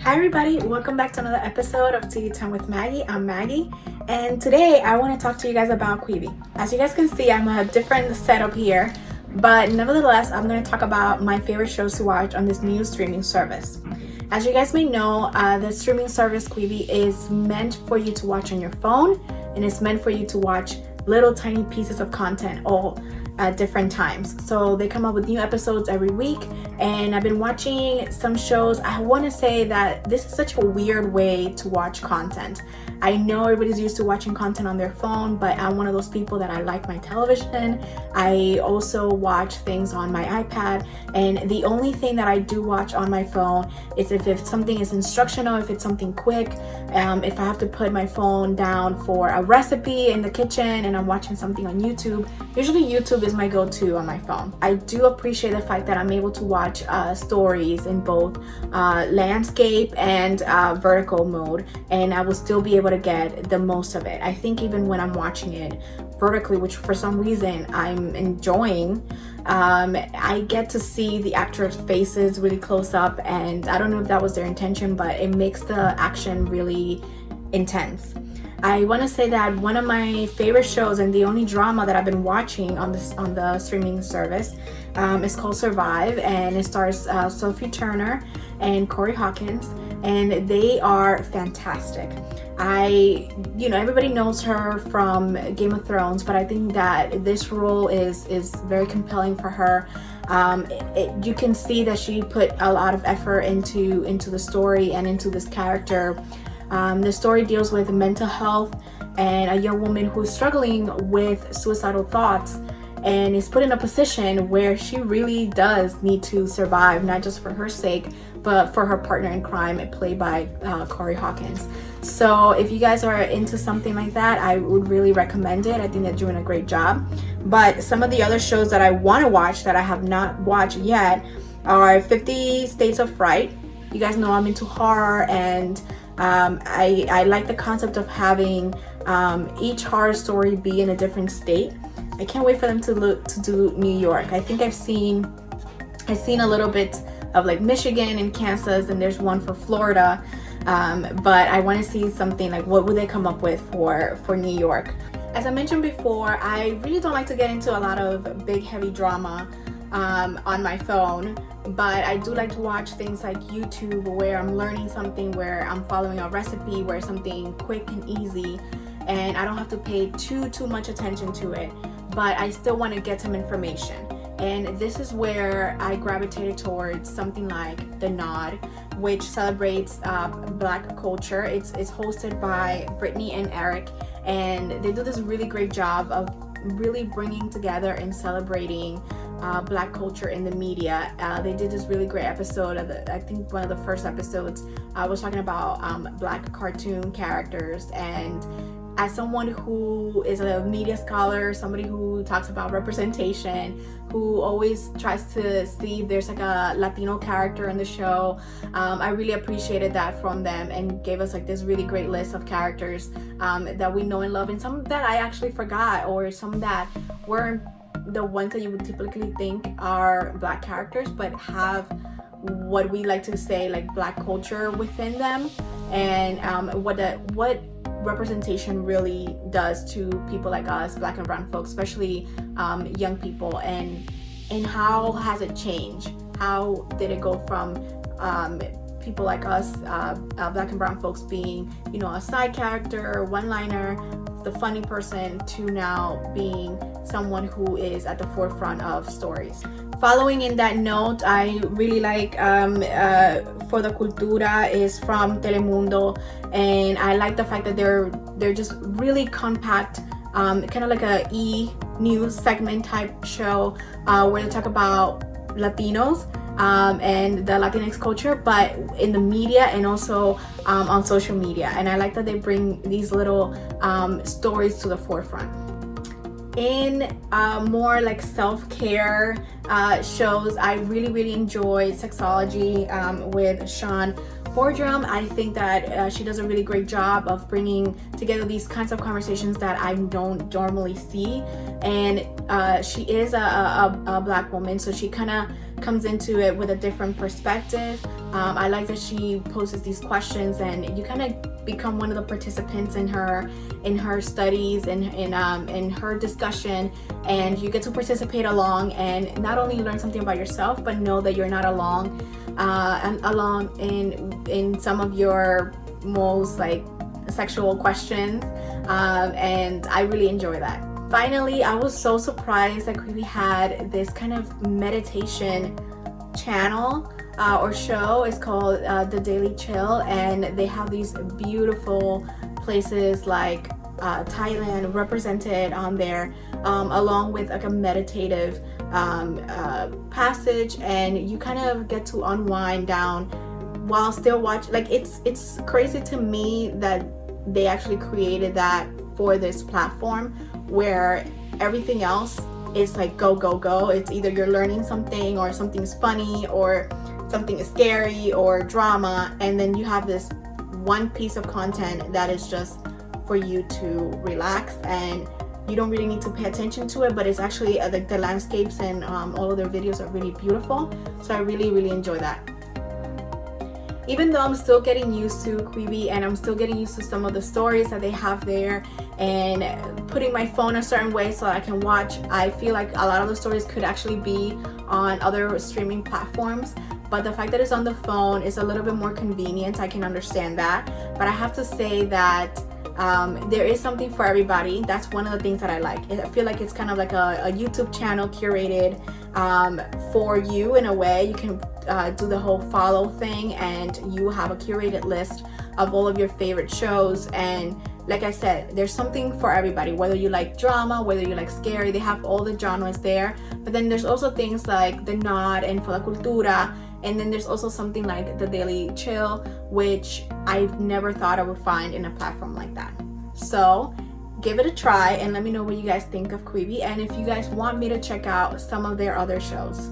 Hi everybody, welcome back to another episode of Tvtime with Maggie. I'm Maggie, and today I want to talk to you guys about Quibi. As you guys can see, I'm a different setup here, but nevertheless, I'm going to talk about my favorite shows to watch on this new streaming service. As you guys may know, the streaming service Quibi is meant for you to watch on your phone, and it's meant for you to watch little tiny pieces of content all at different times. So they come up with new episodes every week, and I've been watching some shows. I want to say that this is such a weird way to watch content. I know everybody's used to watching content on their phone, but I'm one of those people that I like my television. I also watch things on my iPad, and the only thing that I do watch on my phone is if something is instructional, if it's something quick, if I have to put my phone down for a recipe in the kitchen and I'm watching something on YouTube. Usually YouTube is my go-to on my phone. I do appreciate the fact that I'm able to watch stories in both landscape and vertical mode, and I will still be able to get the most of it. I think even when I'm watching it vertically, which for some reason I'm enjoying, I get to see the actors' faces really close up, and I don't know if that was their intention, but it makes the action really intense. I want to say that one of my favorite shows and the only drama that I've been watching on the streaming service is called Survive, and it stars Sophie Turner and Corey Hawkins, and they are fantastic. Everybody knows her from Game of Thrones, but I think that this role is very compelling for her. You can see that she put a lot of effort into the story and into this character. The story deals with mental health and a young woman who's struggling with suicidal thoughts and is put in a position where she really does need to survive, not just for her sake, but for her partner in crime, played by Corey Hawkins. So if you guys are into something like that, I would really recommend it. I think they're doing a great job. But some of the other shows that I want to watch that I have not watched yet are 50 States of Fright. You guys know I'm into horror, and I like the concept of having each horror story be in a different state. I can't wait for them to do New York. I think I've seen a little bit of like Michigan and Kansas, and there's one for Florida, but I want to see something like what would they come up with for New York. As I mentioned before, I really don't like to get into a lot of big heavy drama on my phone, but I do like to watch things like YouTube where I'm learning something, where I'm following a recipe, where something quick and easy, and I don't have to pay too much attention to it, but I still want to get some information. And this is where I gravitated towards something like The Nod, which celebrates Black culture. It's hosted by Brittany and Eric, and they do this really great job of really bringing together and celebrating Black culture in the media. They did this really great episode I think one of the first episodes was talking about Black cartoon characters. And as someone who is a media scholar, somebody who talks about representation, who always tries to see if there's like a Latino character in the show, I really appreciated that from them, and gave us like this really great list of characters that we know and love, and some that I actually forgot, or some that weren't the ones that you would typically think are Black characters, but have what we like to say like Black culture within them, and what representation really does to people like us, Black and brown folks, especially young people, and how has it changed? How did it go from people like us, Black and brown folks, being a side character, one-liner, the funny person, to now being someone who is at the forefront of stories. Following in that note, I really like for the Cultura is from Telemundo, and I like the fact that they're just really compact, kind of like a e-news segment type show where they talk about Latinos and the Latinx culture, but in the media and also on social media. And I like that they bring these little stories to the forefront. In more like self-care shows, I really enjoy Sexology with Sean Boardroom. I think that she does a really great job of bringing together these kinds of conversations that I don't normally see, and she is a black woman, so she kind of comes into it with a different perspective. I like that she poses these questions, and you kind of become one of the participants in her studies and in her discussion, and you get to participate along, and not only learn something about yourself, but know that you're not alone in some of your most like sexual questions, and I really enjoy that. Finally, I was so surprised that Quibi had this kind of meditation channel or show. It's called The Daily Chill, and they have these beautiful places like Thailand represented on there, along with like a meditative passage, and you kind of get to unwind down while still watch. Like it's crazy to me that they actually created that for this platform, where everything else is like go go go. It's either you're learning something, or something's funny, or something is scary, or drama, and then you have this one piece of content that is just for you to relax, and you don't really need to pay attention to it, but it's actually like the landscapes and all of their videos are really beautiful. So I really enjoy that. Even though I'm still getting used to Quibi, and I'm still getting used to some of the stories that they have there, and putting my phone a certain way so I can watch, I feel like a lot of the stories could actually be on other streaming platforms. But the fact that it's on the phone is a little bit more convenient. I can understand that. But I have to say that there is something for everybody. That's one of the things that I like. I feel like it's kind of like a YouTube channel curated for you in a way. You can do the whole follow thing, and you have a curated list of all of your favorite shows. And like I said, there's something for everybody, whether you like drama, whether you like scary. They have all the genres there. But then there's also things like The Nod and For La Cultura, and then there's also something like The Daily Chill, which I've never thought I would find in a platform like that. So give it a try and let me know what you guys think of Quibi, and if you guys want me to check out some of their other shows.